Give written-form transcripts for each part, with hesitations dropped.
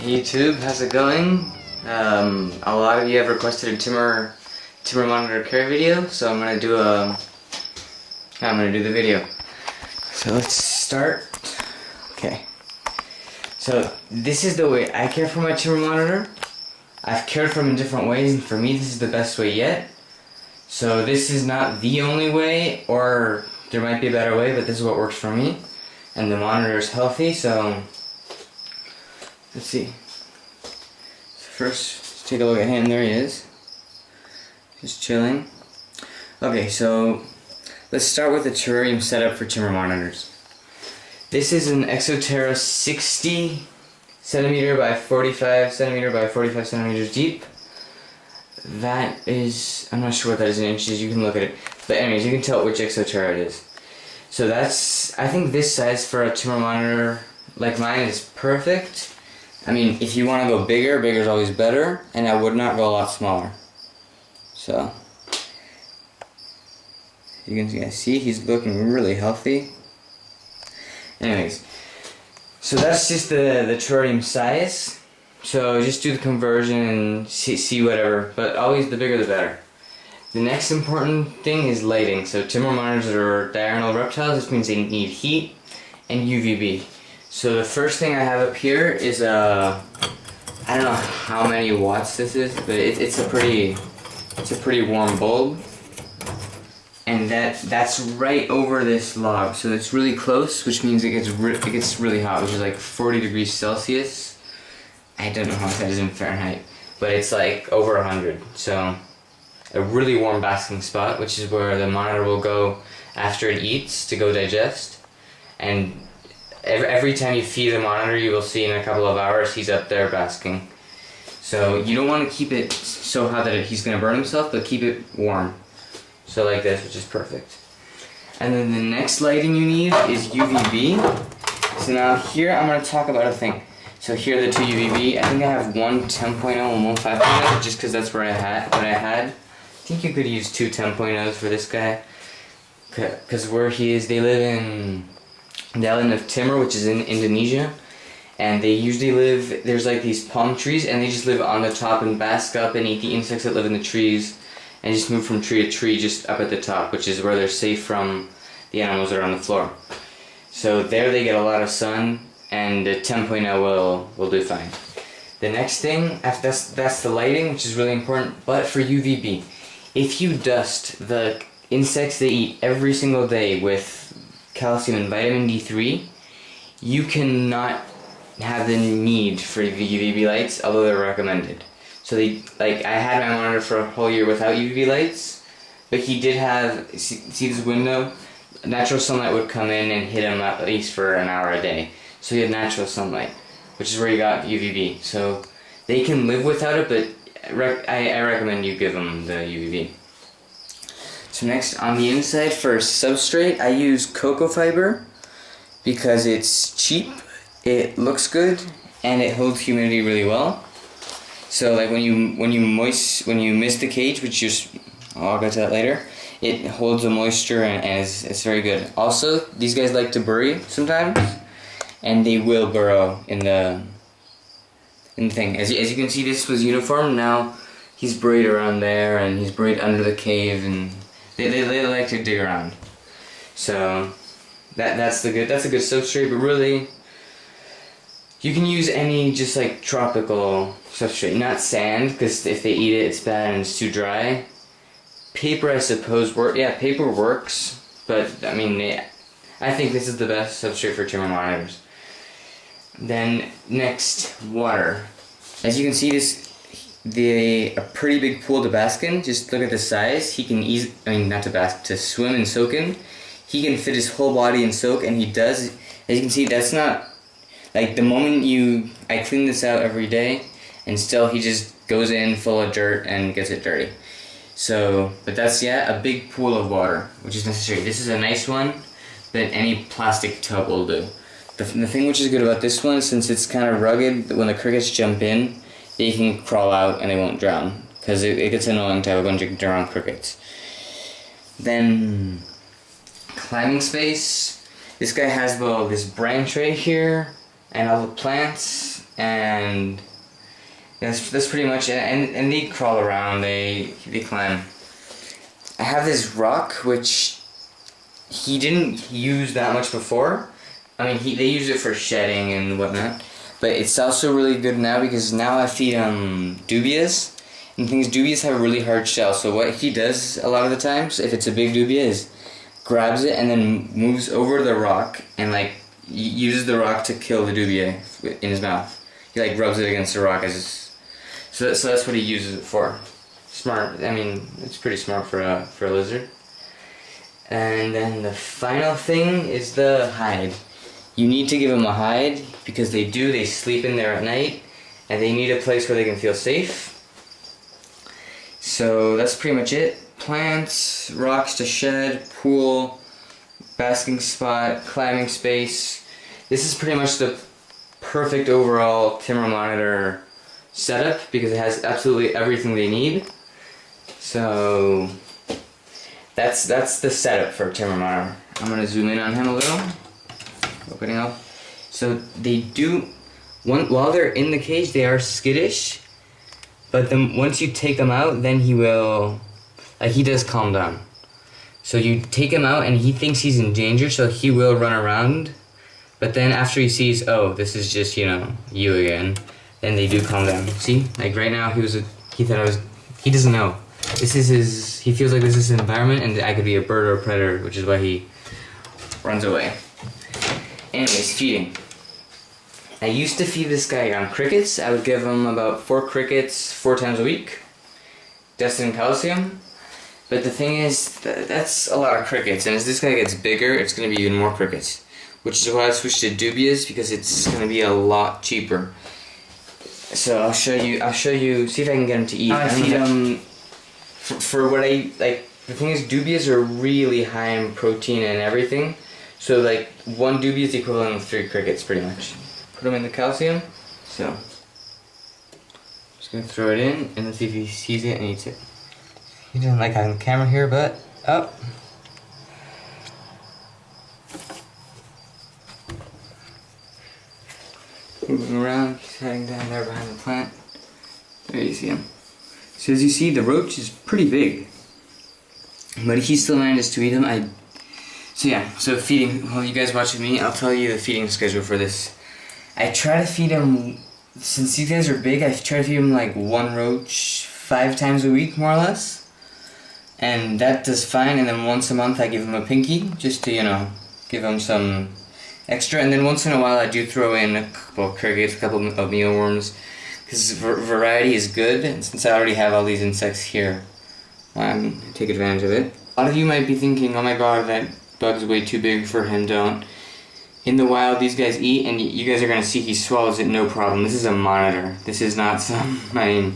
Hey YouTube, how's it going? A lot of you have requested a Timor monitor care video, so I'm gonna do the video. So let's start. Okay. So this is the way I care for my Timor monitor. I've cared for them in different ways, and for me this is the best way yet. So this is not the only way, or there might be a better way, but this is what works for me. And the monitor is healthy, so let's see. So first, let's take a look at him. There he is. Just chilling. Okay, so let's start with the terrarium setup for Timor monitors. This is an Exoterra 60 centimeter by 45 centimeter by 45 centimeters deep. That is, I'm not sure what that is in inches, you can look at it. But anyways, you can tell which Exoterra it is. So that's, I think this size for a Timor monitor like mine is perfect. I mean, if you want to go bigger, bigger is always better, and I would not go a lot smaller. So, you can see he's looking really healthy. Anyways, so that's just the terrarium size. So just do the conversion and see whatever, but always the bigger the better. The next important thing is lighting. So Timor monitors are diurnal reptiles. This means they need heat and UVB. So the first thing I have up here is I don't know how many watts this is, but it's a pretty warm bulb, and that's right over this log. So it's really close, which means it gets really hot, which is like 40 degrees Celsius. I don't know how much that is in Fahrenheit, but it's like over 100. So a really warm basking spot, which is where the monitor will go after it eats to go digest. And every time you feed the monitor, you will see in a couple of hours he's up there basking. So you don't want to keep it so hot that he's going to burn himself, but keep it warm. So like this, which is perfect. And then the next lighting you need is UVB. So now here I'm going to talk about a thing. So here are the two UVB. I think I have one 10.0 and one 5.0, just because that's what I had. I think you could use two 10.0s for this guy, because where he is, they live in the island of Timor, which is in Indonesia, and they usually live, there's like these palm trees, and they just live on the top and bask up and eat the insects that live in the trees, and just move from tree to tree just up at the top, which is where they're safe from the animals that are on the floor. So there they get a lot of sun, and the 10.0 will do fine. The next thing, that's the lighting, which is really important, but for UVB, if you dust the insects they eat every single day with calcium and vitamin D3, you cannot have the need for the UVB lights, although they're recommended. So I had my monitor for a whole year without UVB lights, but he did have, see this window? Natural sunlight would come in and hit him at least for an hour a day. So he had natural sunlight, which is where he got UVB. So they can live without it, but I recommend you give them the UVB. So next, on the inside for substrate, I use cocoa fiber because it's cheap, it looks good, and it holds humidity really well. So like when you mist the cage, I'll get to that later, it holds the moisture and it's very good. Also, these guys like to bury sometimes, and they will burrow in the thing. As you can see, this was uniform. Now he's buried around there, and he's buried under the cave, and they like to dig around. So that's a good substrate. But really, you can use any just like tropical substrate, not sand, because if they eat it, it's bad and it's too dry. Paper, I suppose, paper works, but I mean, I think this is the best substrate for Timor monitors. Then next, water. As you can see, a pretty big pool to bask in. Just look at the size. He can to swim and soak in. He can fit his whole body and soak, and he does. As you can see, that's not like the moment I clean this out every day, and still he just goes in full of dirt and gets it dirty. So, but that's a big pool of water, which is necessary. This is a nice one, but any plastic tub will do. The thing which is good about this one, since it's kind of rugged, when the crickets jump in, they can crawl out and they won't drown, because it gets annoying to have a bunch of drowned crickets. Then, climbing space. This guy has this branch right here, and all the plants and that's pretty much it. And they crawl around, they climb. I have this rock which he didn't use that much before. I mean, they use it for shedding and whatnot, but it's also really good now because now I feed dubias, and things dubias have a really hard shell. So what he does a lot of the times, if it's a big dubia, is grabs it and then moves over the rock and like uses the rock to kill the dubia in his mouth. He like rubs it against the rock so that's what he uses it for. Smart. I mean, it's pretty smart for a lizard. And then the final thing is the hide. You need to give them a hide because they sleep in there at night and they need a place where they can feel safe. So that's pretty much it. Plants, rocks to shed, pool, basking spot, climbing space. This is pretty much the perfect overall Timor monitor setup because it has absolutely everything they need. So that's the setup for Timor monitor. I'm gonna zoom in on him a little. Opening up. So they do, while they're in the cage, they are skittish, but then once you take them out, then he will, like, he does calm down. So you take him out and he thinks he's in danger, so he will run around, but then after he sees, oh, this is just, you know, you again, then they do calm down. See, like right now he doesn't know. This is he feels like this is his environment and I could be a bird or a predator, which is why he runs away. Anyways, feeding. I used to feed this guy on crickets. I would give him about 4 crickets 4 times a week, dusted in calcium. But the thing is, that's a lot of crickets, and as this guy gets bigger, it's going to be even more crickets. Which is why I switched to dubias, because it's going to be a lot cheaper. So I'll show you, see if I can get him to eat. I feed him, for what I, like, the thing is, dubias are really high in protein and everything. So like 1 dubia is the equivalent of 3 crickets pretty much. Put them in the calcium. So just gonna throw it in and let's see if he sees it and eats it. He doesn't like on camera here, but up. Moving around, he's heading down there behind the plant. There you see him. So as you see, the roach is pretty big, but he still manages to eat him. So yeah, so feeding, while you guys watching me, I'll tell you the feeding schedule for this. I try to feed him, since these guys are big, I try to feed him like 1 roach 5 times a week, more or less. And that does fine, and then once a month I give him a pinky, just to, you know, give him some extra. And then once in a while I do throw in a couple of crickets, a couple of mealworms, because variety is good, and since I already have all these insects here, take advantage of it. A lot of you might be thinking, oh my god, that bug's way too big for him. Don't. In the wild, these guys eat, and you guys are going to see he swallows it no problem. This is a monitor. This is not some, I mean...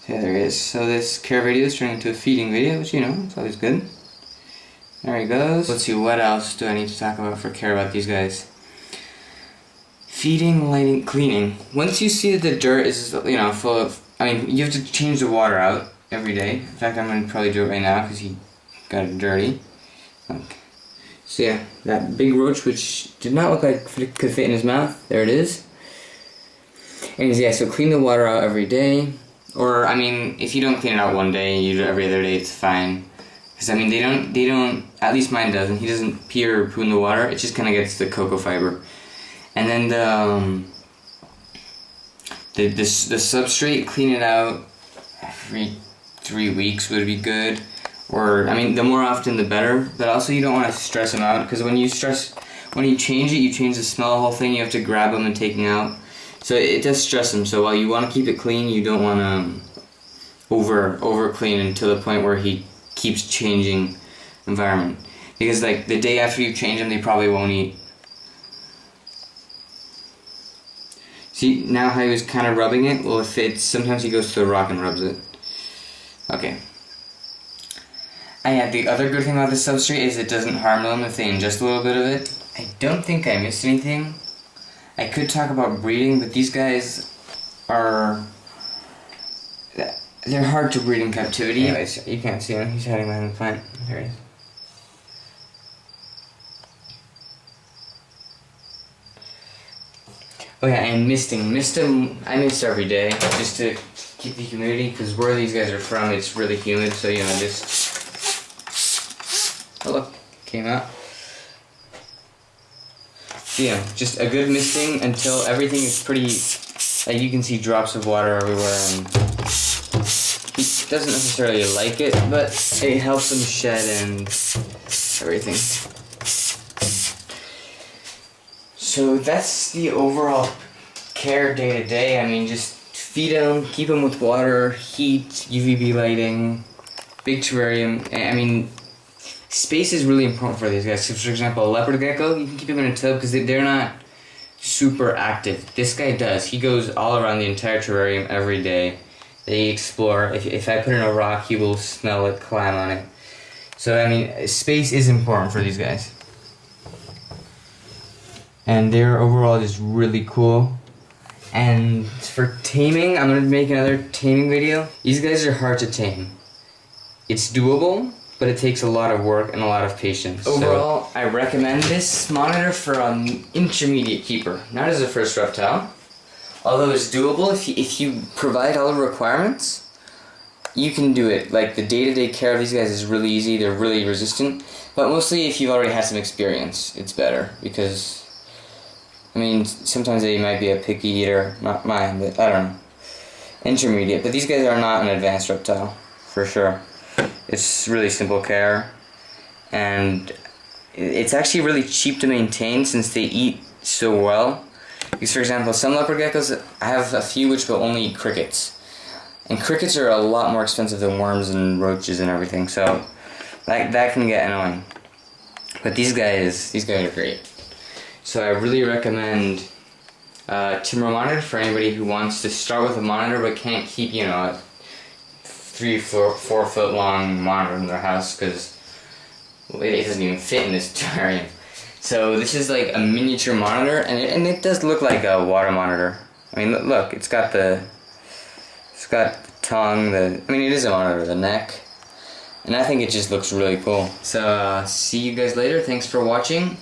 So there he is. So this care video is turning into a feeding video, which, you know, it's always good. There he goes. Let's see, what else do I need to talk about for care about these guys? Feeding, lighting, cleaning. Once you see that the dirt is, you know, full of... I mean, you have to change the water out every day. In fact, I'm going to probably do it right now because he got it dirty. Okay. So yeah, that big roach, which did not look like it could fit in his mouth. There it is. Anyways, yeah, so clean the water out every day. Or, I mean, if you don't clean it out one day, you do it every other day, it's fine. Because, I mean, they don't, at least mine doesn't. He doesn't pee or poo in the water. It just kind of gets the cocoa fiber. And then the substrate, clean it out every 3 weeks would be good. Or, I mean, the more often the better. But also you don't want to stress them out, because when you change it, you change the smell of the whole thing. You have to grab them and take them out. So it does stress them. So while you want to keep it clean, you don't want to over clean until the point where he keeps changing environment. Because like the day after you change them, they probably won't eat. See, now how he was kind of rubbing it? Well, sometimes he goes to the rock and rubs it. Okay. And yeah, the other good thing about this substrate is it doesn't harm them if they ingest a little bit of it. I don't think I missed anything. I could talk about breeding, but these guys are... they're hard to breed in captivity. Anyways, you can't see him. He's hiding behind the plant. There he is. Oh yeah, and misting. I mist every day just to keep the humidity, because where these guys are from, it's really humid. So you know, just oh look, came out. So, yeah, just a good misting until everything is pretty. Like you can see drops of water everywhere, and he doesn't necessarily like it, but it helps him shed and everything. So that's the overall care day to day. I mean, just feed him, keep him with water, heat, UVB lighting, big terrarium. I mean, space is really important for these guys. So for example, a leopard gecko, you can keep him in a tub because they're not super active. This guy does. He goes all around the entire terrarium every day. They explore. If I put in a rock, he will smell it, climb on it. So I mean, space is important for these guys. And they're overall just really cool. And for taming, I'm gonna make another taming video. These guys are hard to tame. It's doable, but it takes a lot of work and a lot of patience. Overall, I recommend this monitor for an intermediate keeper, not as a first reptile. Although it's doable, if you provide all the requirements, you can do it. Like the day-to-day care of these guys is really easy, they're really resistant. But mostly if you've already had some experience, it's better, because I mean, sometimes they might be a picky eater, not mine, but I don't know. Intermediate, but these guys are not an advanced reptile, for sure. It's really simple care, and it's actually really cheap to maintain since they eat so well. Because for example, some leopard geckos, I have a few which will only eat crickets. And crickets are a lot more expensive than worms and roaches and everything, so that can get annoying. But these guys are great. So I really recommend Timor monitor for anybody who wants to start with a monitor but can't keep, you know, a 4 foot long monitor in their house because it doesn't even fit in this terrarium. So this is like a miniature monitor, and it does look like a water monitor. I mean, look, it's got the tongue, I mean, it is a monitor, the neck, and I think it just looks really cool. So see you guys later. Thanks for watching.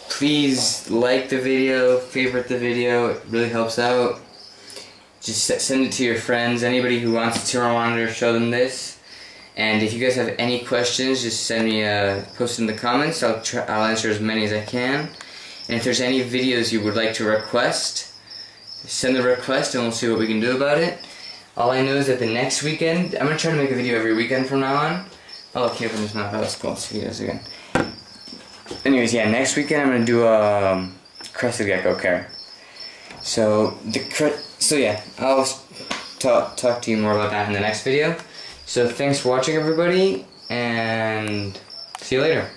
Please like the video, favorite the video, it really helps out. Just send it to your friends, anybody who wants a Timor monitor, show them this. And if you guys have any questions, just send me post in the comments. I'll answer as many as I can. And if there's any videos you would like to request, send the request and we'll see what we can do about it. All I know is that the next weekend, I'm going to try to make a video every weekend from now on. Oh, okay, open this mouth, that was cool, let's see this again. Anyways, yeah, next weekend I'm going to do a crested gecko care. So yeah, I'll talk to you more about that in the next video. So thanks for watching, everybody, and see you later.